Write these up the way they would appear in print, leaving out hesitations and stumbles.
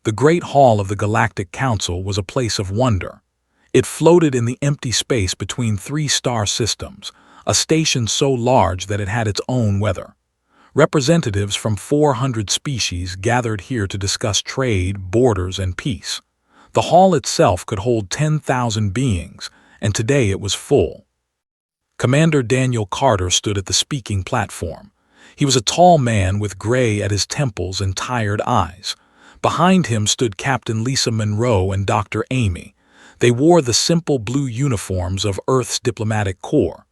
The Great Hall of the Galactic Council was a place of wonder. It floated in the empty space between three star systems, a station so large that it had its own weather. Representatives from 400 species gathered here to discuss trade, borders, and peace. The hall itself could hold 10,000 beings, and today it was full. Commander Daniel Carter stood at the speaking platform. He was a tall man with gray at his temples and tired eyes. Behind him stood Captain Lisa Monroe and Dr. Amy. They wore the simple blue uniforms of Earth's diplomatic corps.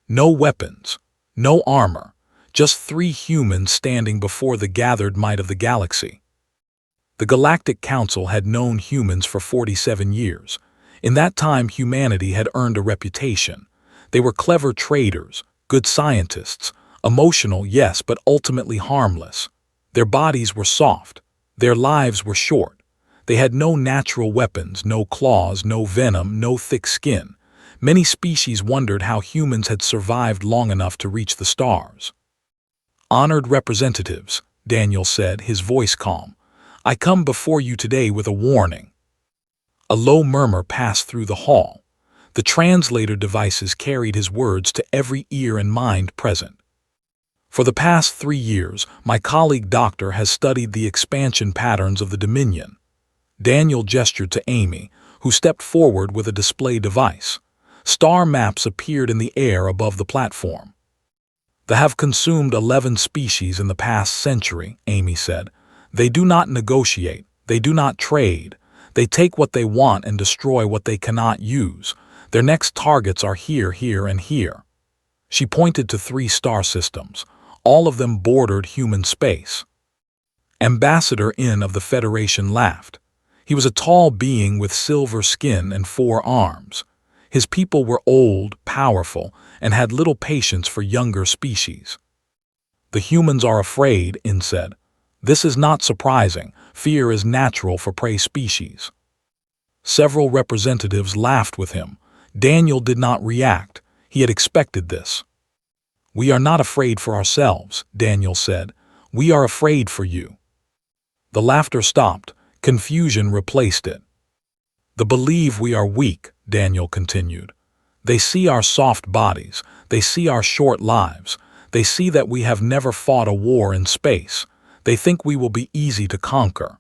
No weapons, no armor, just three humans standing before the gathered might of the galaxy. The Galactic Council had known humans for 47 years. In that time, humanity had earned a reputation. They were clever traders, good scientists, emotional, yes, but ultimately harmless. Their bodies were soft. Their lives were short. They had no natural weapons, no claws, no venom, no thick skin. Many species wondered how humans had survived long enough to reach the stars. "Honored representatives," Daniel said, his voice calm, "I come before you today with a warning." A low murmur passed through the hall. The translator devices carried his words to every ear and mind present. "For the past 3 years, my colleague Doctor has studied the expansion patterns of the Dominion." Daniel gestured to Amy, who stepped forward with a display device. Star maps appeared in the air above the platform. "They have consumed 11 species in the past century," Amy said. "They do not negotiate. They do not trade. They take what they want and destroy what they cannot use. Their next targets are here, here, and here." She pointed to 3 star systems. All of them bordered human space. Ambassador In of the Federation laughed. He was a tall being with silver skin and 4 arms. His people were old, powerful, and had little patience for younger species. "The humans are afraid," In said. "This is not surprising. Fear is natural for prey species." Several representatives laughed with him. Daniel did not react. He had expected this. "We are not afraid for ourselves," Daniel said. "We are afraid for you." The laughter stopped. Confusion replaced it. "They believe we are weak," Daniel continued. "They see our soft bodies. They see our short lives. They see that we have never fought a war in space. They think we will be easy to conquer."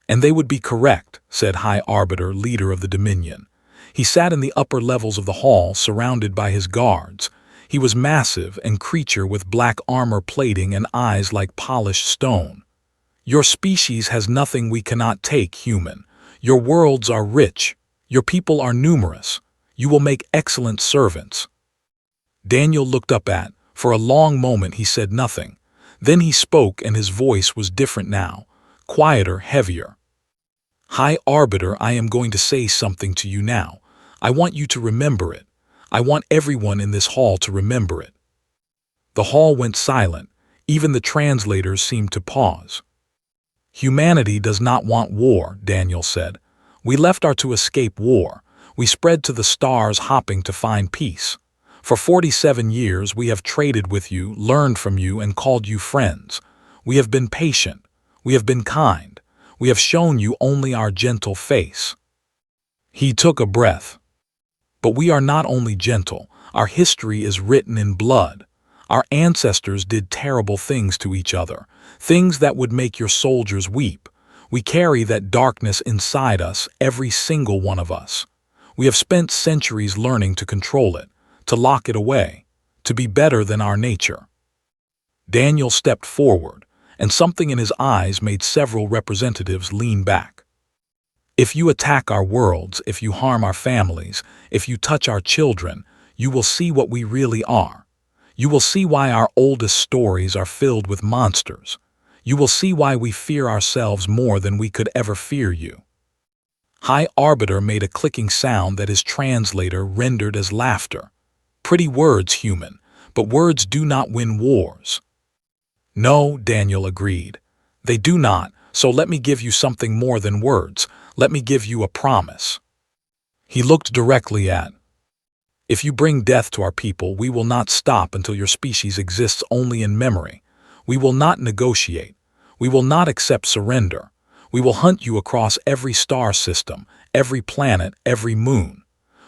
"And they would be correct," said High Arbiter, leader of the Dominion. He sat in the upper levels of the hall, surrounded by his guards. He was massive and creature with black armor plating and eyes like polished stone. "Your species has nothing we cannot take, human. Your worlds are rich. Your people are numerous. You will make excellent servants." Daniel looked up at. For a long moment he said nothing. Then he spoke, and his voice was different now, quieter, heavier. "High Arbiter, I am going to say something to you now. I want you to remember it. I want everyone in this hall to remember it." The hall went silent. Even the translators seemed to pause. "Humanity does not want war," Daniel said. "We left our to escape war. We spread to the stars, hopping to find peace. For 47 years we have traded with you, learned from you, and called you friends. We have been patient. We have been kind. We have shown you only our gentle face." He took a breath. "But we are not only gentle. Our history is written in blood. Our ancestors did terrible things to each other, things that would make your soldiers weep. We carry that darkness inside us, every single one of us. We have spent centuries learning to control it, to lock it away, to be better than our nature." Daniel stepped forward, and something in his eyes made several representatives lean back. "If you attack our worlds, if you harm our families, if you touch our children, you will see what we really are. You will see why our oldest stories are filled with monsters. You will see why we fear ourselves more than we could ever fear you." High Arbiter made a clicking sound that his translator rendered as laughter. "Pretty words, human, but words do not win wars." "No," Daniel agreed. "They do not, so let me give you something more than words. Let me give you a promise." He looked directly at. "If you bring death to our people, we will not stop until your species exists only in memory. We will not negotiate. We will not accept surrender. We will hunt you across every star system, every planet, every moon.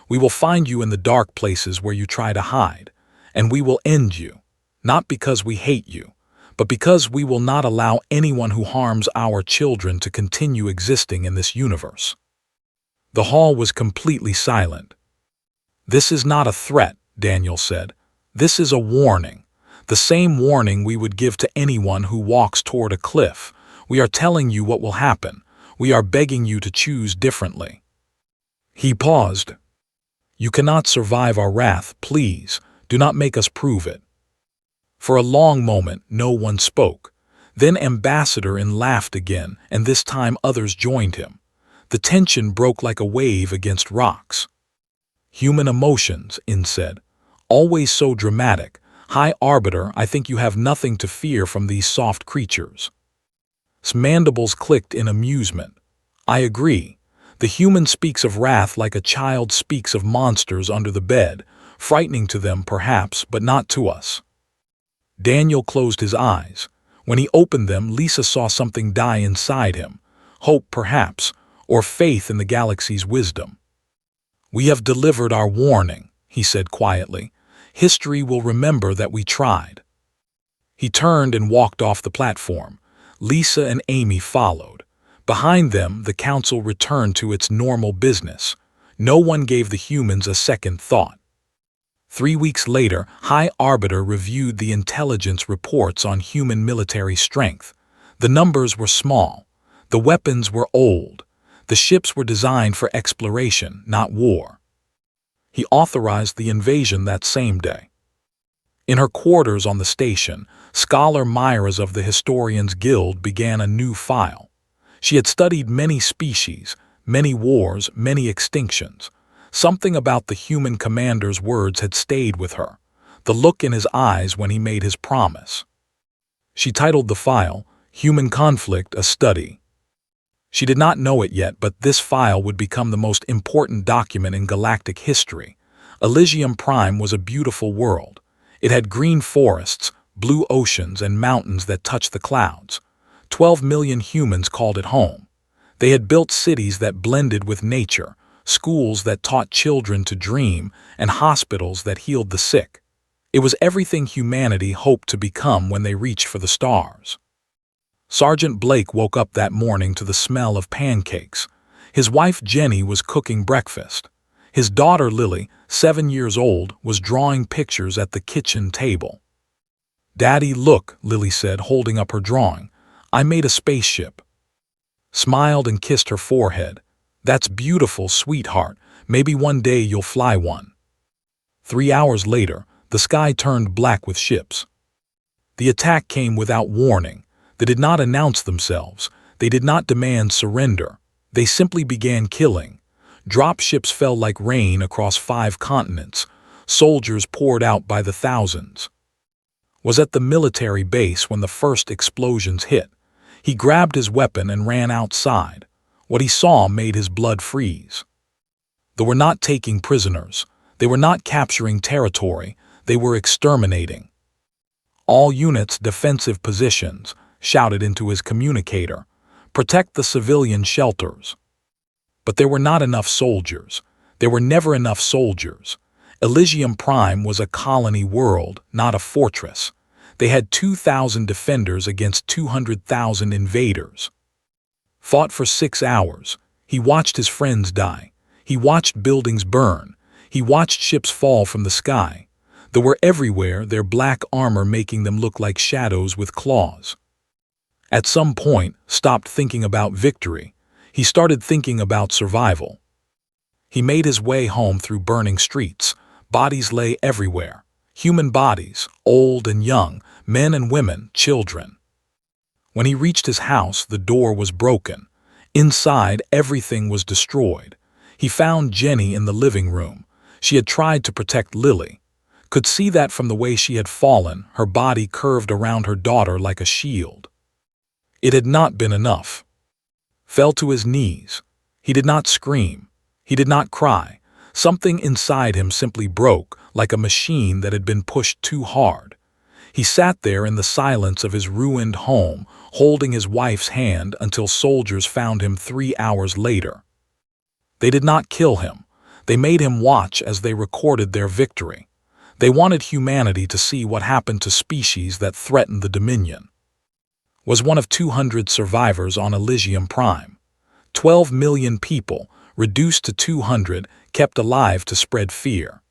We will find you in the dark places where you try to hide, and we will end you, not because we hate you, but because we will not allow anyone who harms our children to continue existing in this universe." The hall was completely silent. "This is not a threat," Daniel said. "This is a warning. The same warning we would give to anyone who walks toward a cliff. We are telling you what will happen. We are begging you to choose differently." He paused. "You cannot survive our wrath, please. Do not make us prove it." For a long moment, no one spoke. Then Ambassador In laughed again, and this time others joined him. The tension broke like a wave against rocks. "Human emotions," In said. "Always so dramatic. High Arbiter, I think you have nothing to fear from these soft creatures." Mandibles clicked in amusement. "I agree. The human speaks of wrath like a child speaks of monsters under the bed, frightening to them perhaps, but not to us." Daniel closed his eyes. When he opened them, Lisa saw something die inside him. Hope, perhaps, or faith in the galaxy's wisdom. "We have delivered our warning," he said quietly. "History will remember that we tried." He turned and walked off the platform. Lisa and Amy followed. Behind them, the council returned to its normal business. No one gave the humans a second thought. 3 weeks later, High Arbiter reviewed the intelligence reports on human military strength. The numbers were small. The weapons were old. The ships were designed for exploration, not war. He authorized the invasion that same day. In her quarters on the station, Scholar Myras of the Historians Guild began a new file. She had studied many species, many wars, many extinctions. Something about the human commander's words had stayed with her, the look in his eyes when he made his promise. She titled the file, "Human Conflict, a Study." She did not know it yet, but this file would become the most important document in galactic history. Elysium Prime was a beautiful world. It had green forests, blue oceans, and mountains that touched the clouds. 12 million humans called it home. They had built cities that blended with nature, schools that taught children to dream, and hospitals that healed the sick. It was everything humanity hoped to become when they reached for the stars. Sergeant Blake woke up that morning to the smell of pancakes. His wife Jenny was cooking breakfast. His daughter Lily, 7 years old, was drawing pictures at the kitchen table. "Daddy, look," Lily said, holding up her drawing. "I made a spaceship." Smiled and kissed her forehead. "That's beautiful, sweetheart. Maybe one day you'll fly one." 3 hours later, the sky turned black with ships. The attack came without warning. They did not announce themselves. They did not demand surrender. They simply began killing. Dropships fell like rain across 5 continents. Soldiers poured out by the thousands. Was at the military base when the first explosions hit. He grabbed his weapon and ran outside. What he saw made his blood freeze. They were not taking prisoners. They were not capturing territory. They were exterminating. "All units, defensive positions," shouted into his communicator. "Protect the civilian shelters." But there were not enough soldiers. There were never enough soldiers. Elysium Prime was a colony world, not a fortress. They had 2,000 defenders against 200,000 invaders. Fought for 6 hours. He watched his friends die. He watched buildings burn. He watched ships fall from the sky. They were everywhere, their black armor making them look like shadows with claws. At some point, stopped thinking about victory. He started thinking about survival. He made his way home through burning streets. Bodies lay everywhere. Human bodies, old and young, men and women, children. When he reached his house, the door was broken. Inside, everything was destroyed. He found Jenny in the living room. She had tried to protect Lily. Could see that from the way she had fallen, her body curved around her daughter like a shield. It had not been enough. Fell to his knees. He did not scream. He did not cry. Something inside him simply broke, like a machine that had been pushed too hard. He sat there in the silence of his ruined home, holding his wife's hand until soldiers found him 3 hours later. They did not kill him. They made him watch as they recorded their victory. They wanted humanity to see what happened to species that threatened the Dominion. Was one of 200 survivors on Elysium Prime. 12 million people, reduced to 200, kept alive to spread fear.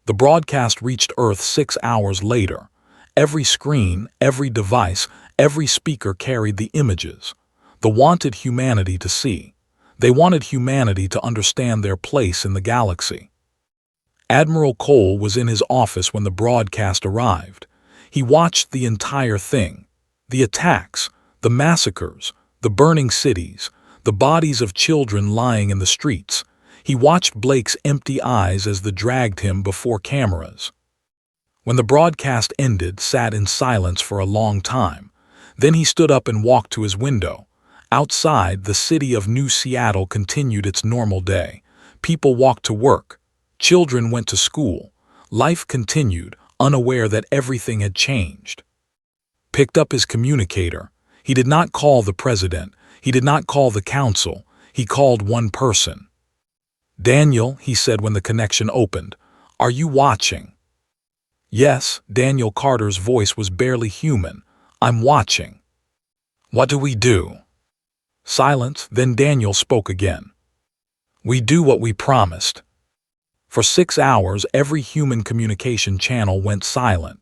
The broadcast reached Earth 6 hours later. Every screen, every device, every speaker carried the images. They wanted humanity to see. They wanted humanity to understand their place in the galaxy. Admiral Cole was in his office when the broadcast arrived. He watched the entire thing. The attacks, the massacres, the burning cities, the bodies of children lying in the streets. He watched Blake's empty eyes as they dragged him before cameras. When the broadcast ended, sat in silence for a long time. Then he stood up and walked to his window. Outside, the city of New Seattle continued its normal day. People walked to work. Children went to school. Life continued, unaware that everything had changed. Picked up his communicator. He did not call the president. He did not call the council. He called one person. "Daniel," he said when the connection opened, "are you watching?" "Yes," Daniel Carter's voice was barely human. "I'm watching." "What do we do?" Silence, then Daniel spoke again. "We do what we promised." For 6 hours, every human communication channel went silent.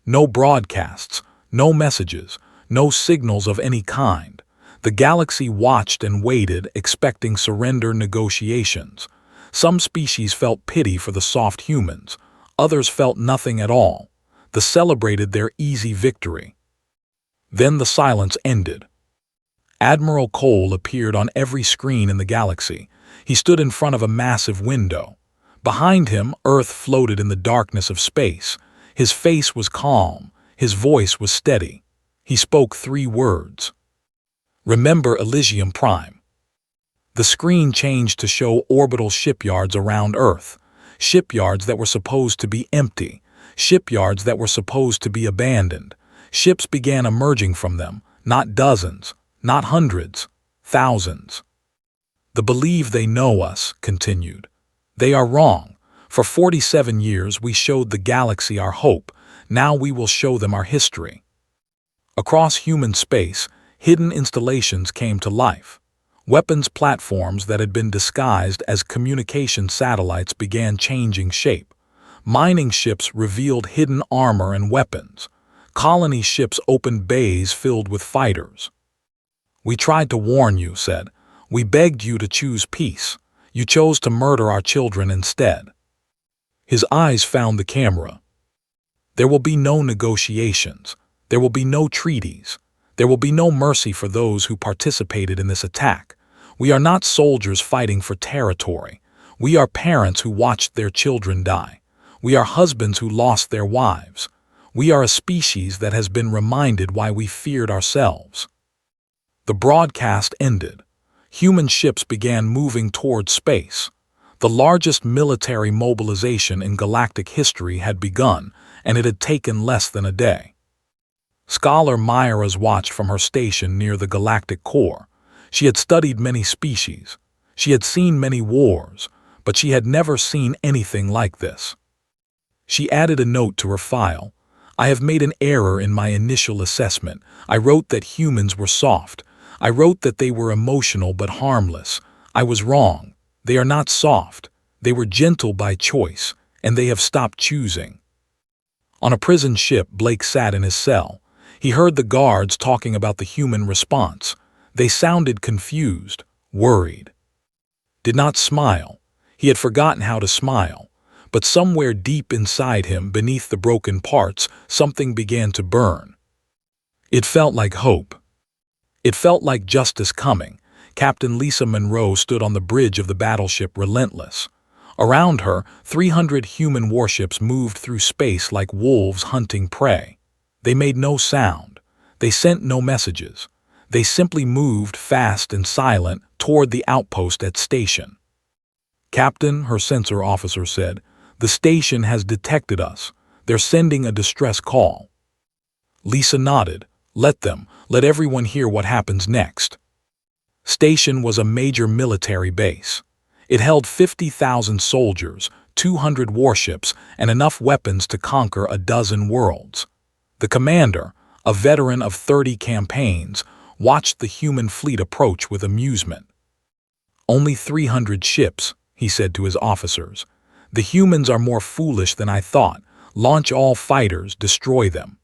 No broadcasts, no messages, no signals of any kind. The galaxy watched and waited, expecting surrender negotiations. Some species felt pity for the soft humans. Others felt nothing at all. They celebrated their easy victory. Then the silence ended. Admiral Cole appeared on every screen in the galaxy. He stood in front of a massive window. Behind him, Earth floated in the darkness of space. His face was calm. His voice was steady. He spoke 3 words. "Remember Elysium Prime." The screen changed to show orbital shipyards around Earth. Shipyards that were supposed to be empty. Shipyards that were supposed to be abandoned. Ships began emerging from them, not dozens, not hundreds, thousands. "They believe they know us," continued. "They are wrong. For 47 years we showed the galaxy our hope. Now we will show them our history." Across human space, hidden installations came to life. Weapons platforms that had been disguised as communication satellites began changing shape. Mining ships revealed hidden armor and weapons. Colony ships opened bays filled with fighters. "We tried to warn you," said. "We begged you to choose peace. You chose to murder our children instead." His eyes found the camera. "There will be no negotiations. There will be no treaties. There will be no mercy for those who participated in this attack. We are not soldiers fighting for territory. We are parents who watched their children die. We are husbands who lost their wives. We are a species that has been reminded why we feared ourselves." The broadcast ended. Human ships began moving toward space. The largest military mobilization in galactic history had begun, and it had taken less than a day. Scholar Myra's watched from her station near the galactic core. She had studied many species. She had seen many wars, but she had never seen anything like this. She added a note to her file. "I have made an error in my initial assessment. I wrote that humans were soft. I wrote that they were emotional but harmless. I was wrong. They are not soft. They were gentle by choice, and they have stopped choosing." On a prison ship, Blake sat in his cell. He heard the guards talking about the human response. They sounded confused, worried. Did not smile. He had forgotten how to smile. But somewhere deep inside him, beneath the broken parts, something began to burn. It felt like hope. It felt like justice coming. Captain Lisa Monroe stood on the bridge of the battleship Relentless. Around her, 300 human warships moved through space like wolves hunting prey. They made no sound. They sent no messages. They simply moved fast and silent toward the outpost at station. "Captain," her sensor officer said, "the station has detected us. They're sending a distress call." Lisa nodded. Let everyone hear what happens next. Station was a major military base. It held 50,000 soldiers, 200 warships, and enough weapons to conquer a dozen worlds. The commander, a veteran of 30 campaigns, watched the human fleet approach with amusement. "Only 300 ships," he said to his officers. "The humans are more foolish than I thought. Launch all fighters, destroy them."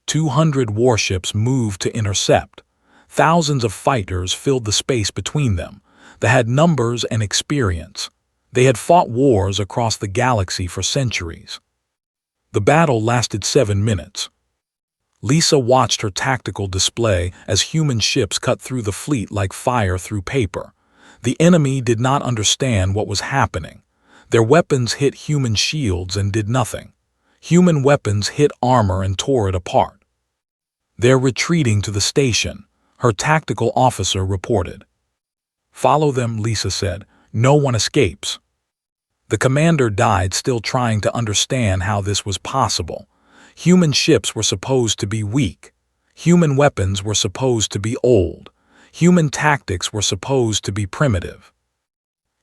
200 warships moved to intercept. Thousands of fighters filled the space between them. They had numbers and experience. They had fought wars across the galaxy for centuries. The battle lasted 7 minutes. Lisa watched her tactical display as human ships cut through the fleet like fire through paper. The enemy did not understand what was happening. Their weapons hit human shields and did nothing. Human weapons hit armor and tore it apart. "They're retreating to the station," her tactical officer reported. "Follow them," Lisa said. "No one escapes." The commander died still trying to understand how this was possible. Human ships were supposed to be weak. Human weapons were supposed to be old. Human tactics were supposed to be primitive.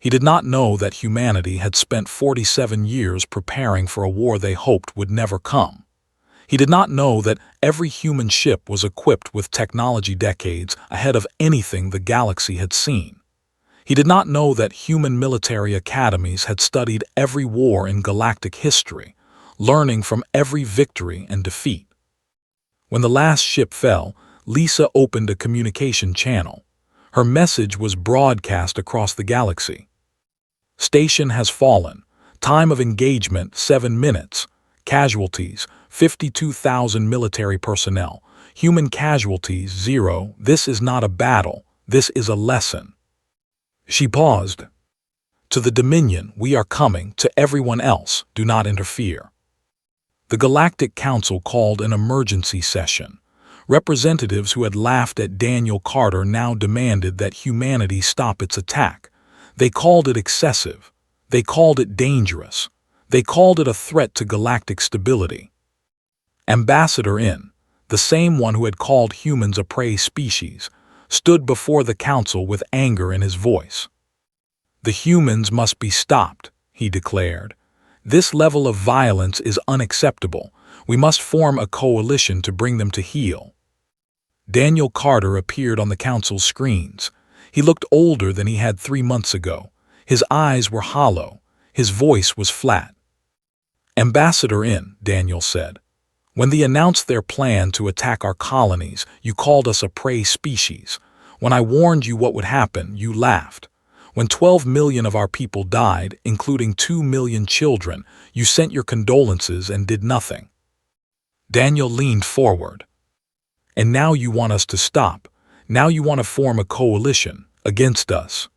He did not know that humanity had spent 47 years preparing for a war they hoped would never come. He did not know that every human ship was equipped with technology decades ahead of anything the galaxy had seen. He did not know that human military academies had studied every war in galactic history, learning from every victory and defeat. When the last ship fell, Lisa opened a communication channel. Her message was broadcast across the galaxy. "Station has fallen. Time of engagement 7 minutes. Casualties 52,000 military personnel. Human casualties 0. This is not a battle. This is a lesson." She paused. "To the Dominion, we are coming. To everyone else, do not interfere." The Galactic Council called an emergency session. Representatives who had laughed at Daniel Carter now demanded that humanity stop its attack. They called it excessive. They called it dangerous. They called it a threat to galactic stability. Ambassador In, the same one who had called humans a prey species, stood before the council with anger in his voice. "The humans must be stopped," he declared. "This level of violence is unacceptable. We must form a coalition to bring them to heel." Daniel Carter appeared on the council's screens. He looked older than he had 3 months ago. His eyes were hollow. His voice was flat. "Ambassador In," Daniel said, "when they announced their plan to attack our colonies, you called us a prey species. When I warned you what would happen, you laughed. When 12 million of our people died, including 2 million children, you sent your condolences and did nothing." Daniel leaned forward. "And now you want us to stop. Now you want to form a coalition against us."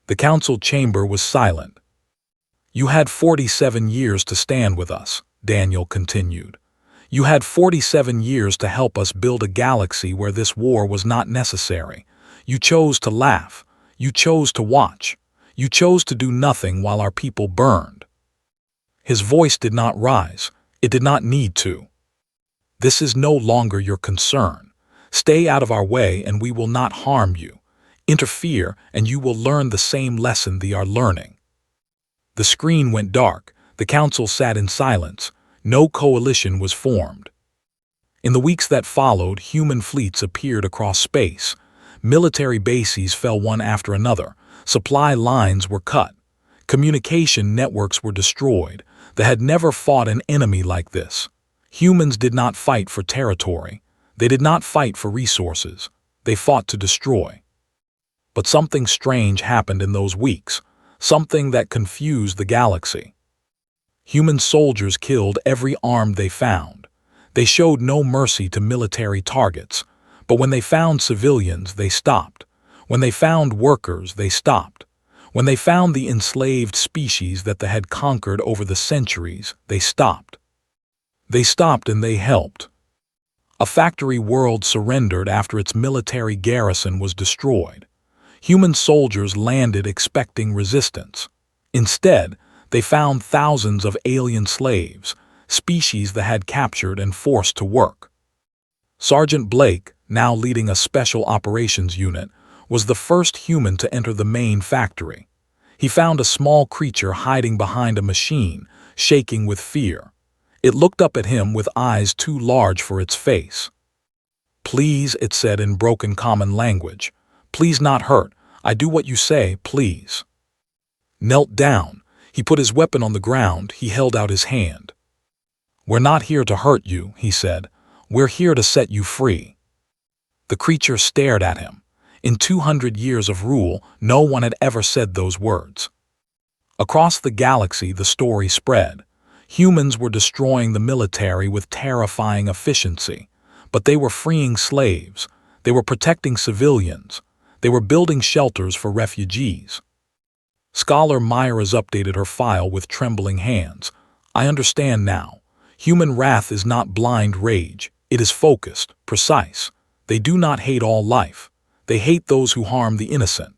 The council chamber was silent. "You had 47 years to stand with us," Daniel continued. "You had 47 years to help us build a galaxy where this war was not necessary. You chose to laugh. You chose to watch. You chose to do nothing while our people burned." His voice did not rise. It did not need to. "This is no longer your concern. Stay out of our way and we will not harm you. Interfere and you will learn the same lesson they are learning." The screen went dark. The council sat in silence. No coalition was formed. In the weeks that followed, human fleets appeared across space. Military bases fell one after another. Supply lines were cut. Communication networks were destroyed. They had never fought an enemy like this. Humans did not fight for territory. They did not fight for resources. They fought to destroy. But something strange happened in those weeks. Something that confused the galaxy. Human soldiers killed every arm they found. They showed no mercy to military targets. But when they found civilians, they stopped. When they found workers, they stopped. When they found the enslaved species that they had conquered over the centuries, they stopped. They stopped and they helped. A factory world surrendered after its military garrison was destroyed. Human soldiers landed expecting resistance. Instead, they found thousands of alien slaves, species they had captured and forced to work. Sergeant Blake, now leading a special operations unit, was the first human to enter the main factory. He found a small creature hiding behind a machine, shaking with fear. It looked up at him with eyes too large for its face. "Please," it said in broken common language. "Please not hurt. I do what you say, please." Knelt down. He put his weapon on the ground. He held out his hand. "We're not here to hurt you," he said. "We're here to set you free." The creature stared at him. In 200 years of rule, no one had ever said those words. Across the galaxy, the story spread. Humans were destroying the military with terrifying efficiency, but they were freeing slaves. They were protecting civilians. They were building shelters for refugees. Scholar Myra's updated her file with trembling hands. "I understand now. Human wrath is not blind rage. It is focused, precise. They do not hate all life. They hate those who harm the innocent.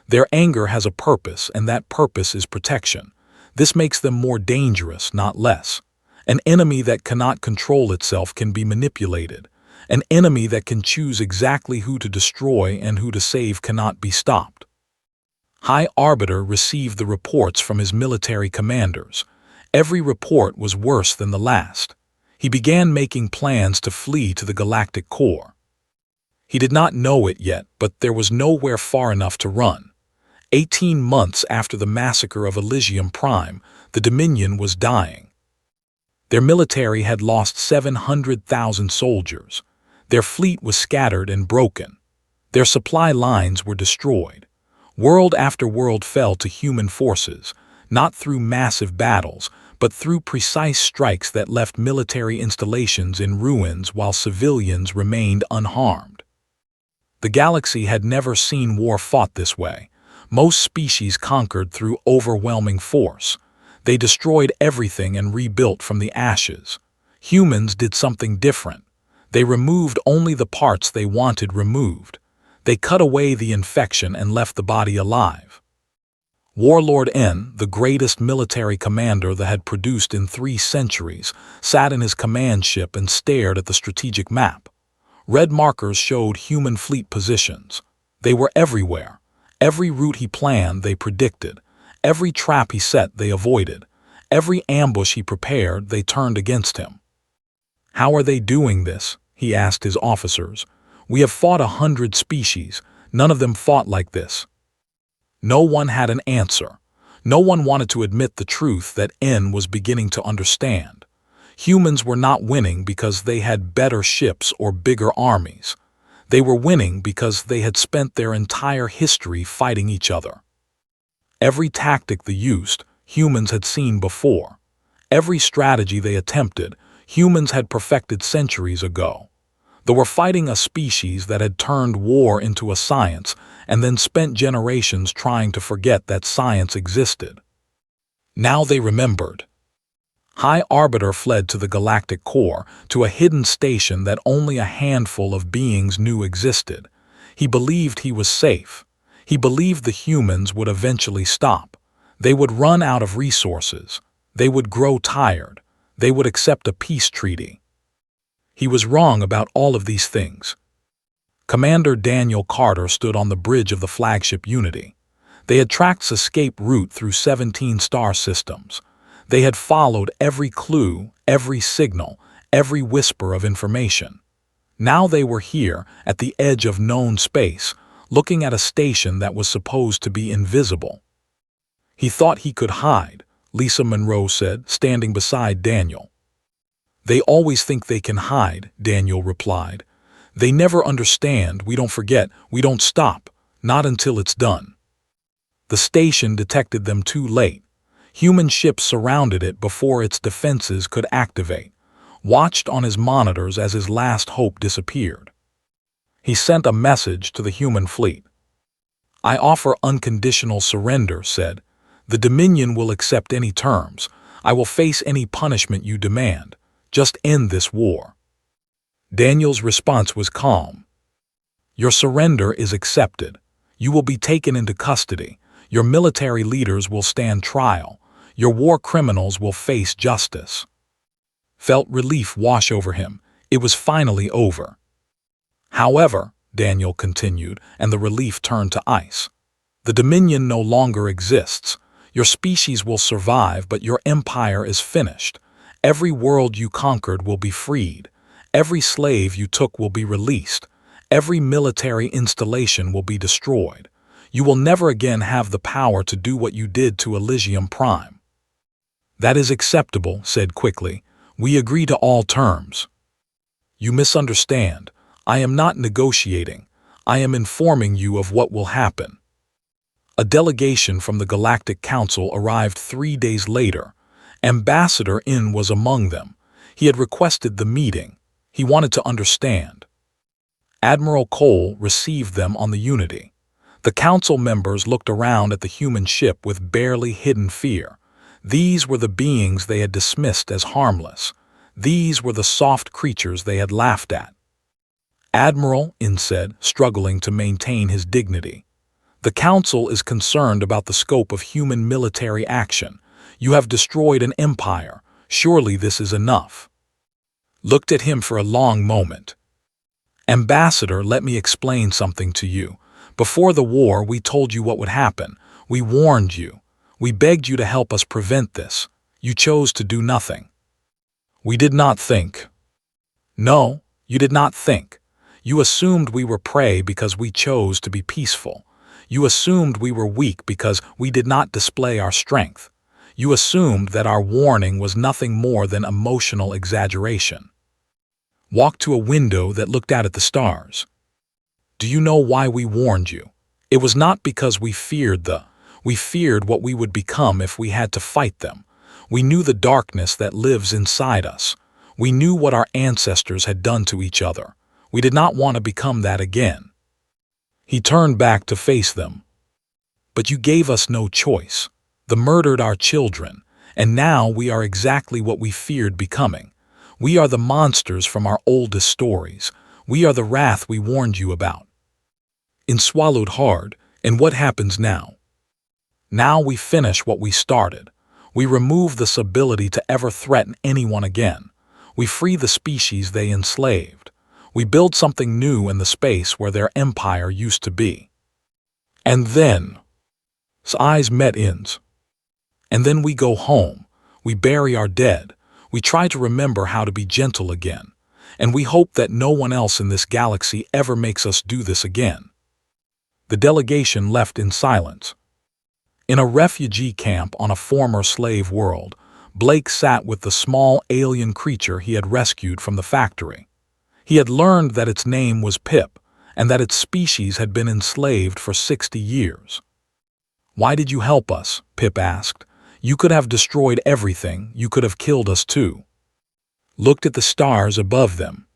Their anger has a purpose, and that purpose is protection. This makes them more dangerous, not less. An enemy that cannot control itself can be manipulated. An enemy that can choose exactly who to destroy and who to save cannot be stopped." High Arbiter received the reports from his military commanders. Every report was worse than the last. He began making plans to flee to the galactic core. He did not know it yet, but there was nowhere far enough to run. 18 months after the massacre of Elysium Prime, the Dominion was dying. Their military had lost 700,000 soldiers. Their fleet was scattered and broken. Their supply lines were destroyed. World after world fell to human forces, not through massive battles, but through precise strikes that left military installations in ruins while civilians remained unharmed. The galaxy had never seen war fought this way. Most species conquered through overwhelming force. They destroyed everything and rebuilt from the ashes. Humans did something different. They removed only the parts they wanted removed. They cut away the infection and left the body alive. Warlord N, the greatest military commander that had produced in 3 centuries, sat in his command ship and stared at the strategic map. Red markers showed human fleet positions. They were everywhere. Every route he planned, they predicted. Every trap he set, they avoided. Every ambush he prepared, they turned against him. "How are they doing this?" he asked his officers. "We have fought 100 species. None of them fought like this." No one had an answer. No one wanted to admit the truth that N was beginning to understand. Humans were not winning because they had better ships or bigger armies. They were winning because they had spent their entire history fighting each other. Every tactic they used, humans had seen before. Every strategy they attempted, humans had perfected centuries ago. They were fighting a species that had turned war into a science and then spent generations trying to forget that science existed. Now they remembered. High Arbiter fled to the galactic core, to a hidden station that only a handful of beings knew existed. He believed he was safe. He believed the humans would eventually stop. They would run out of resources. They would grow tired. They would accept a peace treaty. He was wrong about all of these things. Commander Daniel Carter stood on the bridge of the flagship Unity. They had tracked his escape route through 17 star systems. They had followed every clue, every signal, every whisper of information. Now they were here, at the edge of known space, looking at a station that was supposed to be invisible. "He thought he could hide," Lisa Monroe said, standing beside Daniel. "They always think they can hide," Daniel replied. "They never understand. We don't forget. We don't stop. Not until it's done." The station detected them too late. Human ships surrounded it before its defenses could activate, watched on his monitors as his last hope disappeared. He sent a message to the human fleet. "I offer unconditional surrender," said. "The Dominion will accept any terms. I will face any punishment you demand. Just end this war." Daniel's response was calm. "Your surrender is accepted. You will be taken into custody. Your military leaders will stand trial. Your war criminals will face justice." Felt relief wash over him. It was finally over. However, Daniel continued, and the relief turned to ice. The Dominion no longer exists. Your species will survive, but your empire is finished. Every world you conquered will be freed. Every slave you took will be released. Every military installation will be destroyed. You will never again have the power to do what you did to Elysium Prime. That is acceptable, said quickly. We agree to all terms. You misunderstand. I am not negotiating. I am informing you of what will happen. A delegation from the Galactic Council arrived 3 days later. Ambassador In was among them. He had requested the meeting. He wanted to understand. Admiral Cole received them on the Unity. The council members looked around at the human ship with barely hidden fear. These were the beings they had dismissed as harmless. These were the soft creatures they had laughed at. Admiral In said, struggling to maintain his dignity. The council is concerned about the scope of human military action. You have destroyed an empire. Surely this is enough. Looked at him for a long moment. Ambassador, let me explain something to you. Before the war, we told you what would happen. We warned you. We begged you to help us prevent this. You chose to do nothing. We did not think. No, you did not think. You assumed we were prey because we chose to be peaceful. You assumed we were weak because we did not display our strength. You assumed that our warning was nothing more than emotional exaggeration. Walked to a window that looked out at the stars. Do you know why we warned you? It was not because we feared what we would become if we had to fight them. We knew the darkness that lives inside us. We knew what our ancestors had done to each other. We did not want to become that again. He turned back to face them. But you gave us no choice. They murdered our children, and now we are exactly what we feared becoming. We are the monsters from our oldest stories. We are the wrath we warned you about. In swallowed hard, and what happens now? Now we finish what we started. We remove this ability to ever threaten anyone again. We free the species they enslaved. We build something new in the space where their empire used to be. And then, his eyes met In's. And then we go home. We bury our dead. We try to remember how to be gentle again. And we hope that no one else in this galaxy ever makes us do this again. The delegation left in silence. In a refugee camp on a former slave world, Blake sat with the small alien creature he had rescued from the factory. He had learned that its name was Pip, and that its species had been enslaved for 60 years. Why did you help us? Pip asked. You could have destroyed everything. You could have killed us too. Looked at the stars above them.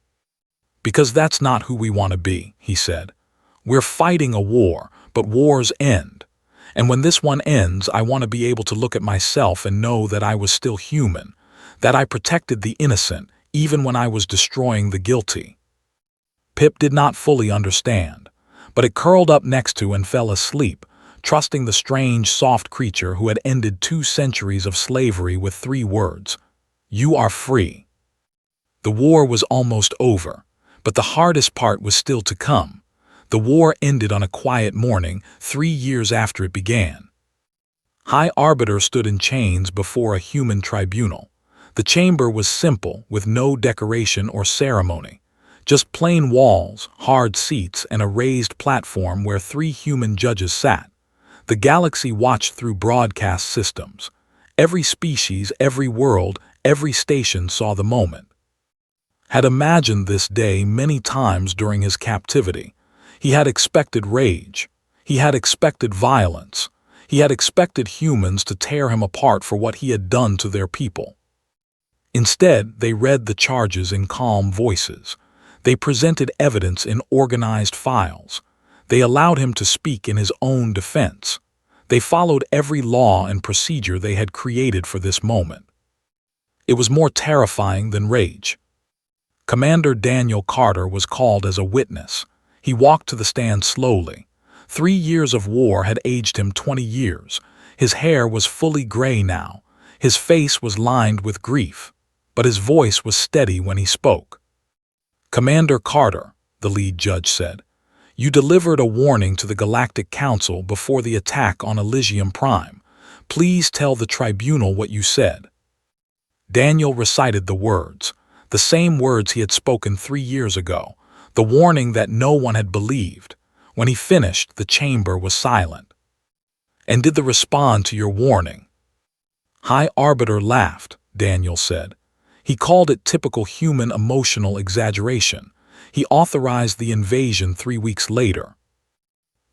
Because that's not who we want to be, he said. We're fighting a war, but wars end. And when this one ends, I want to be able to look at myself and know that I was still human, that I protected the innocent, even when I was destroying the guilty. Pip did not fully understand, but it curled up next to and fell asleep, trusting the strange, soft creature who had ended 2 centuries of slavery with 3 words. You are free. The war was almost over, but the hardest part was still to come. The war ended on a quiet morning, 3 years after it began. High Arbiter stood in chains before a human tribunal. The chamber was simple, with no decoration or ceremony. Just plain walls, hard seats, and a raised platform where 3 human judges sat. The galaxy watched through broadcast systems. Every species, every world, every station saw the moment. Had imagined this day many times during his captivity. He had expected rage. He had expected violence. He had expected humans to tear him apart for what he had done to their people. Instead, they read the charges in calm voices. They presented evidence in organized files. They allowed him to speak in his own defense. They followed every law and procedure they had created for this moment. It was more terrifying than rage. Commander Daniel Carter was called as a witness. He walked to the stand slowly. 3 years of war had aged him 20 years. His hair was fully gray now. His face was lined with grief, but his voice was steady when he spoke. Commander Carter, the lead judge said. "You delivered a warning to the Galactic Council before the attack on Elysium Prime. Please tell the tribunal what you said." Daniel recited the same words he had spoken 3 years ago, the warning that no one had believed. When he finished, the chamber was silent. "And did they respond to your warning?" High Arbiter laughed, Daniel said. He called it typical human emotional exaggeration. He authorized the invasion 3 weeks later.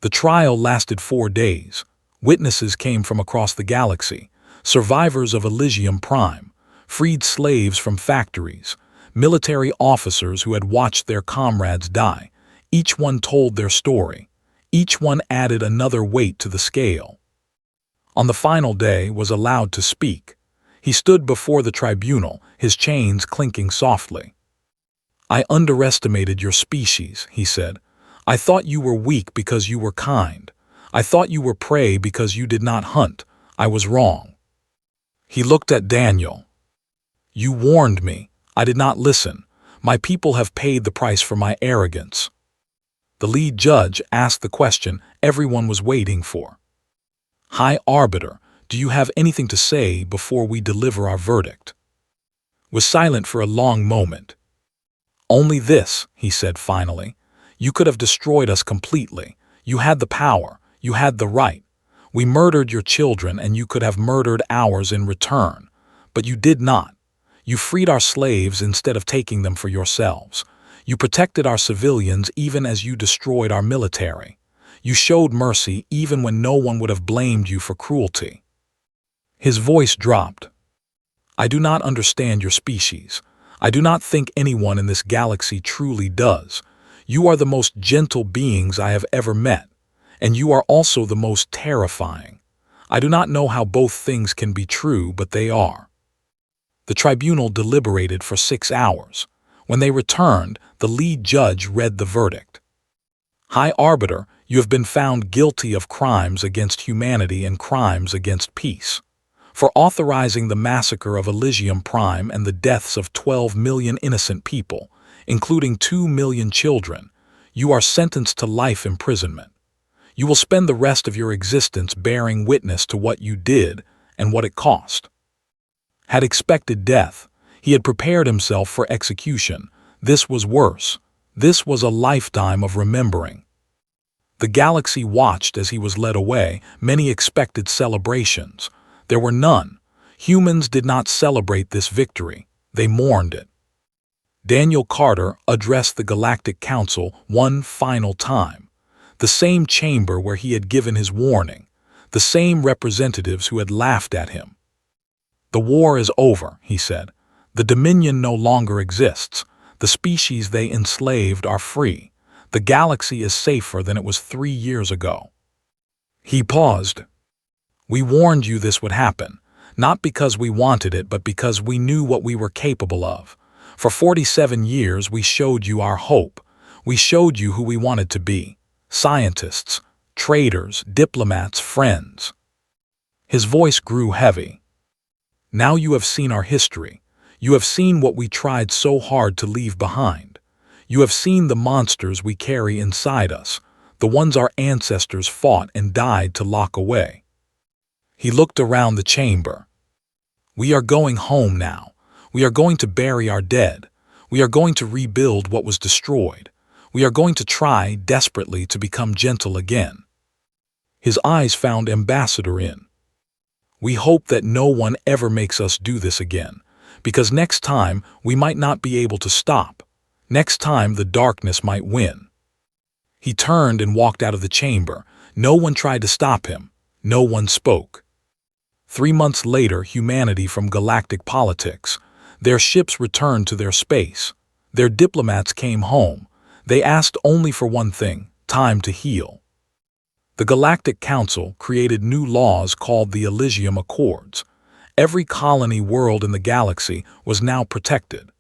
The trial lasted 4 days. Witnesses came from across the galaxy, survivors of Elysium Prime, freed slaves from factories, military officers who had watched their comrades die. Each one told their story. Each one added another weight to the scale. On the final day was allowed to speak. He stood before the tribunal, his chains clinking softly. "I underestimated your species," he said. "I thought you were weak because you were kind. I thought you were prey because you did not hunt. I was wrong." He looked at Daniel. "You warned me. I did not listen. My people have paid the price for my arrogance." The lead judge asked the question everyone was waiting for. "High Arbiter, do you have anything to say before we deliver our verdict?" Was silent for a long moment. "Only this," he said finally. "You could have destroyed us completely. You had the power. You had the right. We murdered your children and you could have murdered ours in return. But you did not. You freed our slaves instead of taking them for yourselves. You protected our civilians even as you destroyed our military. You showed mercy even when no one would have blamed you for cruelty." His voice dropped. "I do not understand your species. I do not think anyone in this galaxy truly does. You are the most gentle beings I have ever met, and you are also the most terrifying. I do not know how both things can be true, but they are." The tribunal deliberated for 6 hours. When they returned, the lead judge read the verdict. "High Arbiter, you have been found guilty of crimes against humanity and crimes against peace. For authorizing the massacre of Elysium Prime and the deaths of 12 million innocent people, including 2 million children, you are sentenced to life imprisonment. You will spend the rest of your existence bearing witness to what you did and what it cost." Had expected death. He had prepared himself for execution. This was worse. This was a lifetime of remembering. The galaxy watched as he was led away. Many expected celebrations. There were none. Humans did not celebrate this victory. They mourned it. Daniel Carter addressed the Galactic Council one final time. The same chamber where he had given his warning. The same representatives who had laughed at him. "The war is over," he said. "The Dominion no longer exists. The species they enslaved are free. The galaxy is safer than it was 3 years ago." He paused. "We warned you this would happen, not because we wanted it, but because we knew what we were capable of. For 47 years we showed you our hope. We showed you who we wanted to be. Scientists, traders, diplomats, friends." His voice grew heavy. "Now you have seen our history. You have seen what we tried so hard to leave behind. You have seen the monsters we carry inside us, the ones our ancestors fought and died to lock away." He looked around the chamber. "We are going home now. We are going to bury our dead. We are going to rebuild what was destroyed. We are going to try desperately to become gentle again." His eyes found Ambassador in. "We hope that no one ever makes us do this again, because next time we might not be able to stop. Next time the darkness might win." He turned and walked out of the chamber. No one tried to stop him. No one spoke. 3 months later, humanity from galactic politics. Their ships returned to their space. Their diplomats came home. They asked only for one thing: time to heal. The Galactic Council created new laws called the Elysium Accords. Every colony world in the galaxy was now protected.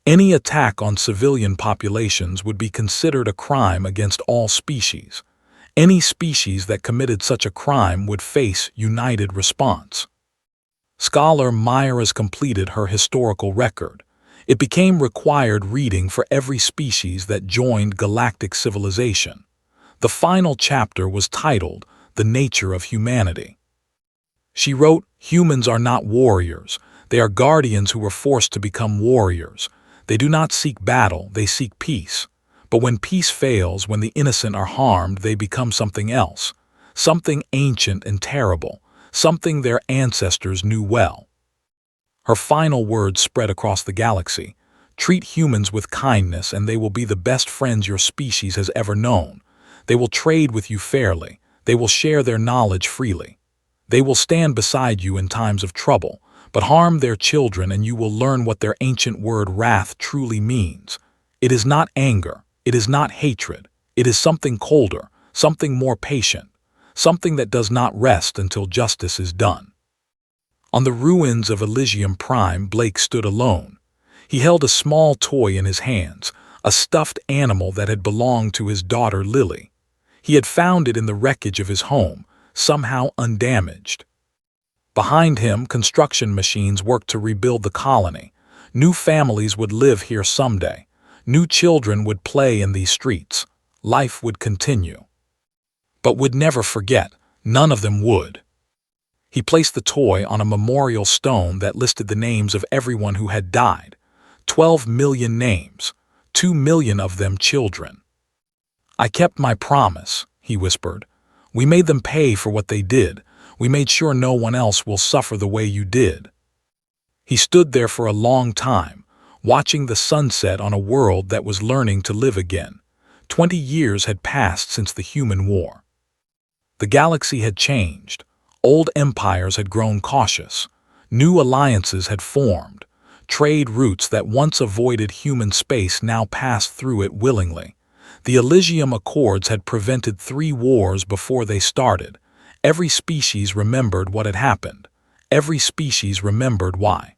Any attack on civilian populations would be considered a crime against all species. Any species that committed such a crime would face united response. Scholar Myra's completed her historical record. It became required reading for every species that joined galactic civilization. The final chapter was titled The Nature of Humanity. She wrote, "Humans are not warriors. They are guardians who were forced to become warriors. They do not seek battle, they seek peace. But when peace fails, when the innocent are harmed, they become something else, something ancient and terrible, something their ancestors knew well." Her final words spread across the galaxy. "Treat humans with kindness and they will be the best friends your species has ever known. They will trade with you fairly. They will share their knowledge freely. They will stand beside you in times of trouble, but harm their children and you will learn what their ancient word wrath truly means. It is not anger. It is not hatred. It is something colder, something more patient, something that does not rest until justice is done." On the ruins of Elysium Prime, Blake stood alone. He held a small toy in his hands, a stuffed animal that had belonged to his daughter Lily. He had found it in the wreckage of his home, somehow undamaged. Behind him, construction machines worked to rebuild the colony. New families would live here someday. New children would play in these streets. Life would continue. But would never forget. None of them would. He placed the toy on a memorial stone that listed the names of everyone who had died. 12 million names, 2 million of them children. "I kept my promise," he whispered. "We made them pay for what they did. We made sure no one else will suffer the way you did." He stood there for a long time, watching the sunset on a world that was learning to live again. 20 years had passed since the human war. The galaxy had changed. Old empires had grown cautious. New alliances had formed. Trade routes that once avoided human space now passed through it willingly. The Elysium Accords had prevented 3 wars before they started. Every species remembered what had happened. Every species remembered why.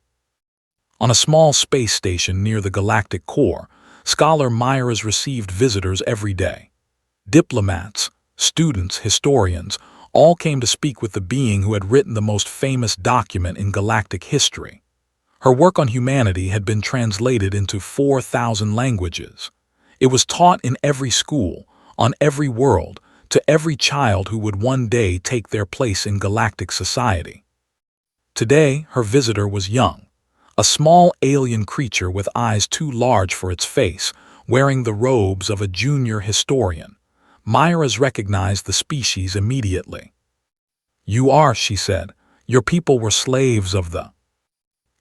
On a small space station near the galactic core, Scholar Myers received visitors every day. Diplomats, students, historians, all came to speak with the being who had written the most famous document in galactic history. Her work on humanity had been translated into 4,000 languages. It was taught in every school, on every world, to every child who would one day take their place in galactic society. Today, her visitor was young, a small alien creature with eyes too large for its face, wearing the robes of a junior historian. Myers recognized the species immediately. "You are," she said. "Your people were slaves of the—"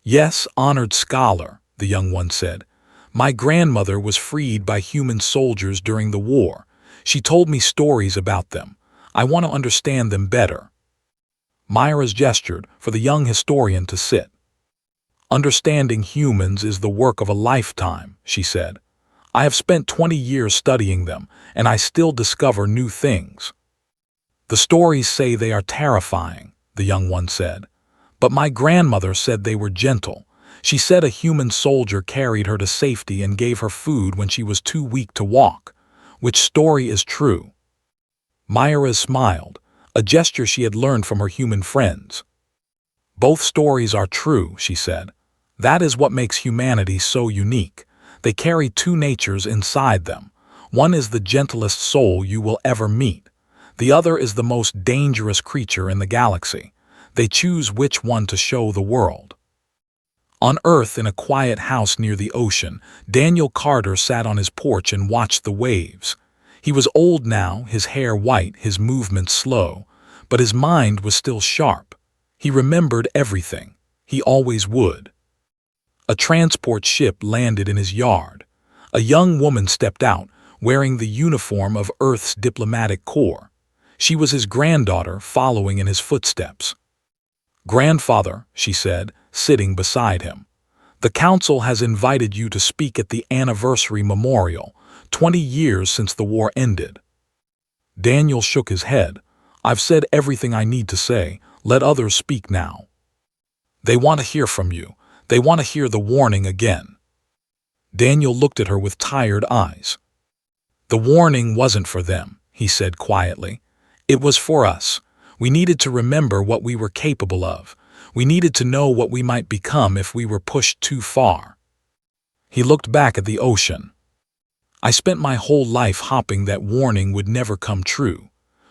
"Yes, honored scholar," the young one said. "My grandmother was freed by human soldiers during the war. She told me stories about them. I want to understand them better." Myers gestured for the young historian to sit. "Understanding humans is the work of a lifetime," she said. "I have spent 20 years studying them, and I still discover new things." "The stories say they are terrifying," the young one said. "But my grandmother said they were gentle. She said a human soldier carried her to safety and gave her food when she was too weak to walk. Which story is true?" Myra smiled, a gesture she had learned from her human friends. "Both stories are true," she said. "That is what makes humanity so unique. They carry 2 natures inside them. One is the gentlest soul you will ever meet. The other is the most dangerous creature in the galaxy. They choose which one to show the world." On Earth, in a quiet house near the ocean, Daniel Carter sat on his porch and watched the waves. He was old now, his hair white, his movements slow, but his mind was still sharp. He remembered everything. He always would. A transport ship landed in his yard. A young woman stepped out, wearing the uniform of Earth's diplomatic corps. She was his granddaughter, following in his footsteps. "Grandfather," she said, sitting beside him, "the council has invited you to speak at the anniversary memorial, 20 years since the war ended." Daniel shook his head. "I've said everything I need to say. Let others speak now." "They want to hear from you. They want to hear the warning again." Daniel looked at her with tired eyes. "The warning wasn't for them," he said quietly. "It was for us. We needed to remember what we were capable of. We needed to know what we might become if we were pushed too far." He looked back at the ocean. I spent my whole life hoping that warning would never come true.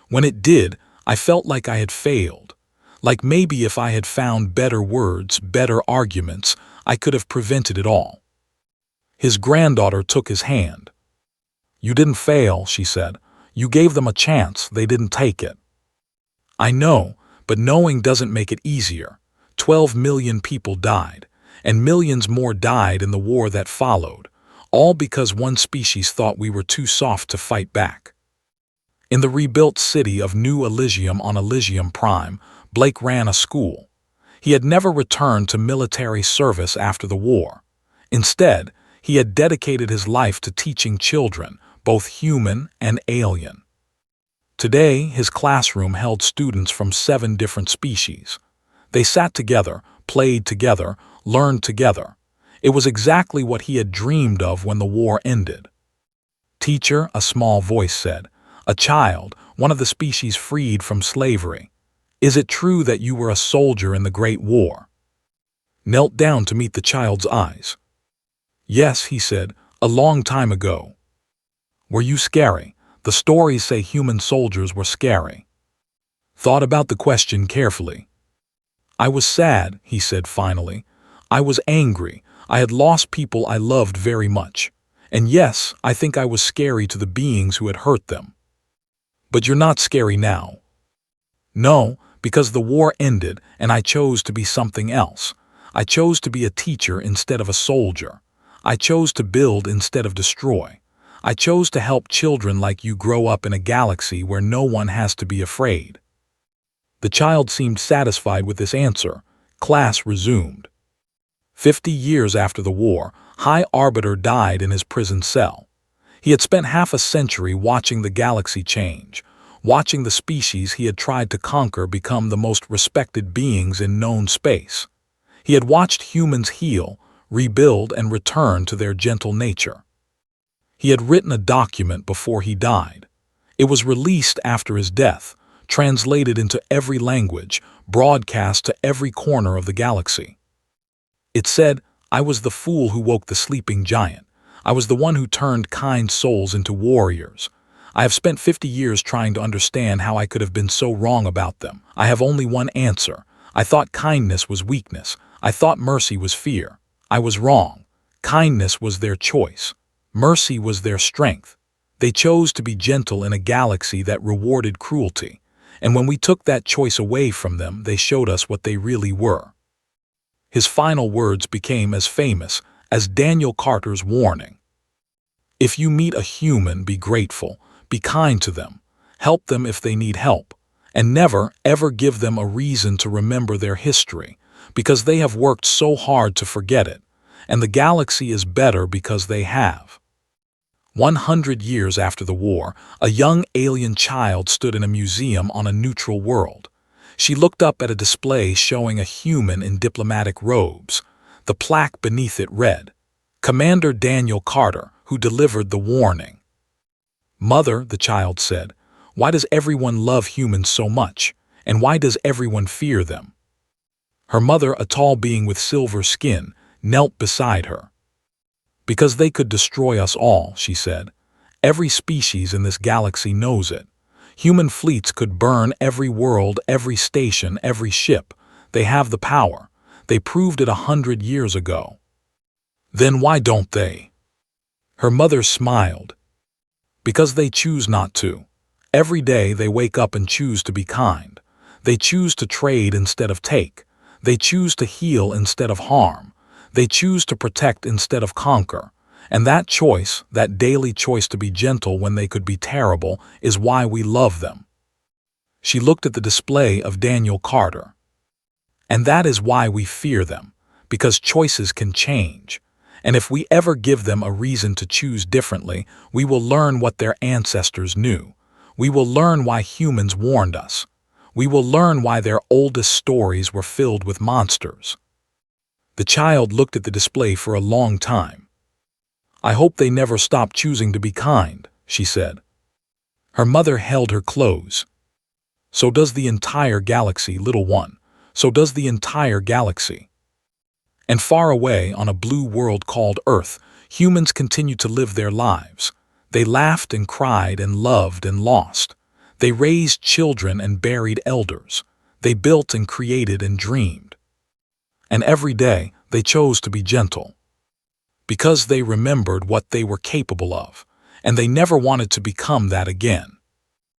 When it did, I felt like I had failed. Like maybe if I had found better words, better arguments, I could have prevented it all. His granddaughter took his hand. "You didn't fail," she said. "You gave them a chance, they didn't take it." "I know, but knowing doesn't make it easier. 12 million people died, and millions more died in the war that followed, all because one species thought we were too soft to fight back." In the rebuilt city of New Elysium on Elysium Prime, Blake ran a school. He had never returned to military service after the war. Instead, he had dedicated his life to teaching children, both human and alien. Today, his classroom held students from 7 different species. They sat together, played together, learned together. It was exactly what he had dreamed of when the war ended. "Teacher," a small voice said, "a child, one of the species freed from slavery. Is it true that you were a soldier in the Great War?" Knelt down to meet the child's eyes. "Yes," he said, "a long time ago." "Were you scary? The stories say human soldiers were scary." Thought about the question carefully. "I was sad," he said finally. "I was angry. I had lost people I loved very much. And yes, I think I was scary to the beings who had hurt them." "But you're not scary now." "No, because the war ended and I chose to be something else. I chose to be a teacher instead of a soldier. I chose to build instead of destroy. I chose to help children like you grow up in a galaxy where no one has to be afraid." The child seemed satisfied with this answer. Class resumed. 50 years after the war, High Arbiter died in his prison cell. He had spent half a century watching the galaxy change, watching the species he had tried to conquer become the most respected beings in known space. He had watched humans heal, rebuild, and return to their gentle nature. He had written a document before he died. It was released after his death, translated into every language, broadcast to every corner of the galaxy. It said, "I was the fool who woke the sleeping giant. I was the one who turned kind souls into warriors. I have spent 50 years trying to understand how I could have been so wrong about them. I have only one answer. I thought kindness was weakness. I thought mercy was fear. I was wrong. Kindness was their choice. Mercy was their strength. They chose to be gentle in a galaxy that rewarded cruelty. And when we took that choice away from them, they showed us what they really were." His final words became as famous as Daniel Carter's warning. "If you meet a human, be grateful, be kind to them, help them if they need help, and never, ever give them a reason to remember their history, because they have worked so hard to forget it, and the galaxy is better because they have." 100 years after the war, a young alien child stood in a museum on a neutral world. She looked up at a display showing a human in diplomatic robes. The plaque beneath it read, "Commander Daniel Carter, who delivered the warning." "Mother," the child said, "why does everyone love humans so much? And why does everyone fear them?" Her mother, a tall being with silver skin, knelt beside her. "Because they could destroy us all," she said. "Every species in this galaxy knows it. Human fleets could burn every world, every station, every ship. They have the power. They proved it 100 years ago. Then why don't they?" Her mother smiled. "Because they choose not to. Every day they wake up and choose to be kind. They choose to trade instead of take. They choose to heal instead of harm. They choose to protect instead of conquer. And that choice, that daily choice to be gentle when they could be terrible, is why we love them." She looked at the display of Daniel Carter. "And that is why we fear them, because choices can change. And if we ever give them a reason to choose differently, we will learn what their ancestors knew. We will learn why humans warned us. We will learn why their oldest stories were filled with monsters." The child looked at the display for a long time. "I hope they never stop choosing to be kind," she said. Her mother held her close. "So does the entire galaxy, little one. So does the entire galaxy." And far away on a blue world called Earth, humans continued to live their lives. They laughed and cried and loved and lost. They raised children and buried elders. They built and created and dreamed. And every day they chose to be gentle, because they remembered what they were capable of, and they never wanted to become that again.